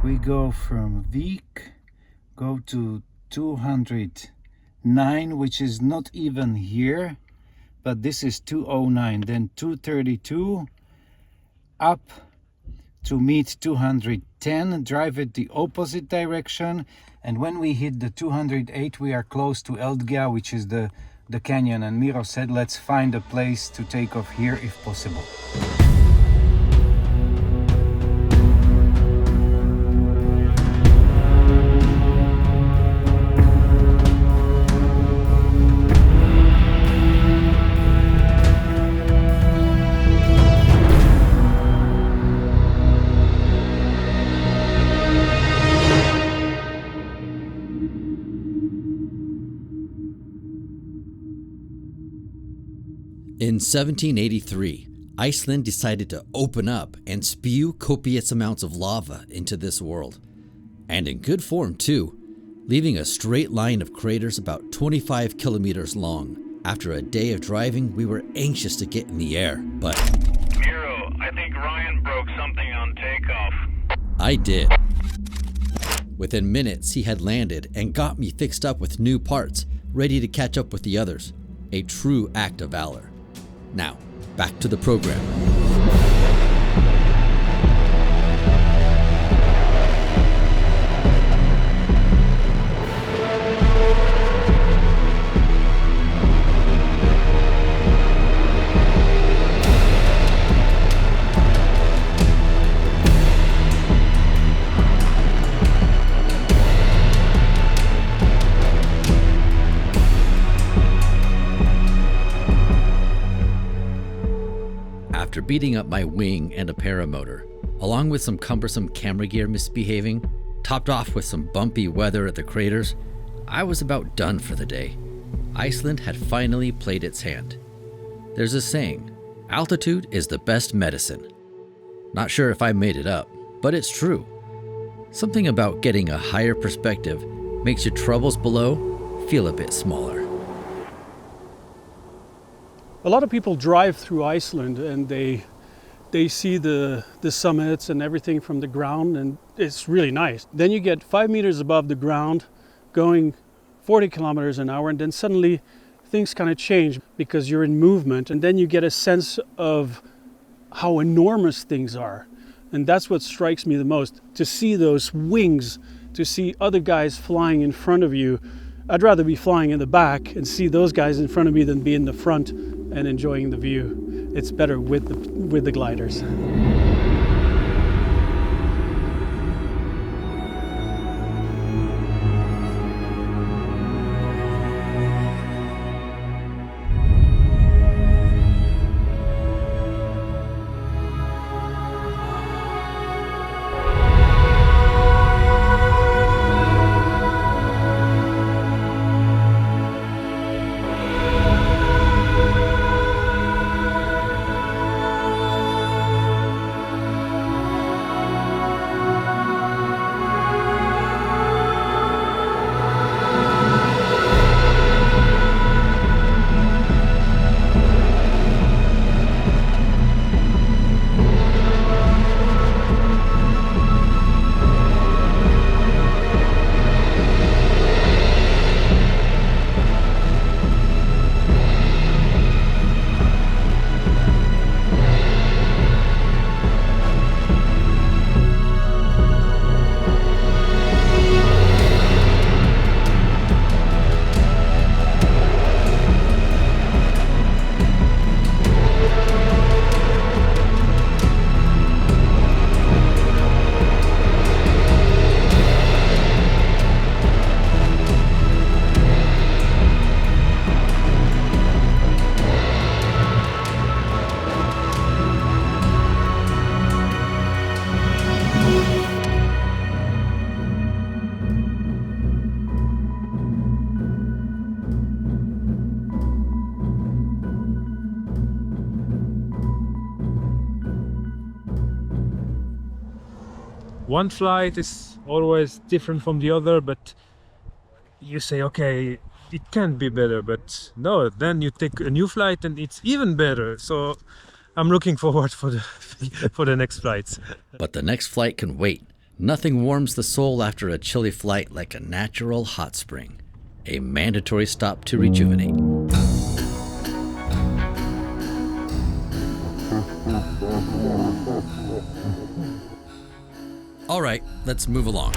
We go from Vik, go to 209, which is not even here, but this is 209, then 232, up to meet 210, drive it the opposite direction, and when we hit the 208 we are close to Askja, which is the canyon, and Miro said let's find a place to take off here if possible. In 1783, Iceland decided to open up and spew copious amounts of lava into this world. And in good form too, leaving a straight line of craters about 25 kilometers long. After a day of driving, we were anxious to get in the air, but... Miro, I think Ryan broke something on takeoff. I did. Within minutes, he had landed and got me fixed up with new parts, ready to catch up with the others. A true act of valor. Now, back to the program. After beating up my wing and a paramotor, along with some cumbersome camera gear misbehaving, topped off with some bumpy weather at the craters, I was about done for the day. Iceland had finally played its hand. There's a saying, altitude is the best medicine. Not sure if I made it up, but it's true. Something about getting a higher perspective makes your troubles below feel a bit smaller. A lot of people drive through Iceland and they see the summits and everything from the ground, and it's really nice. Then you get 5 meters above the ground going 40 kilometers an hour, and then suddenly things kind of change because you're in movement, and then you get a sense of how enormous things are. And that's what strikes me the most, to see those wings, to see other guys flying in front of you. I'd rather be flying in the back and see those guys in front of me than be in the front and enjoying the view. It's better with the gliders. One flight is always different from the other, but you say, okay, it can be better, but no, then you take a new flight and it's even better. So I'm looking forward for the for the next flights. But the next flight can wait. Nothing warms the soul after a chilly flight like a natural hot spring. A mandatory stop to rejuvenate. All right, let's move along.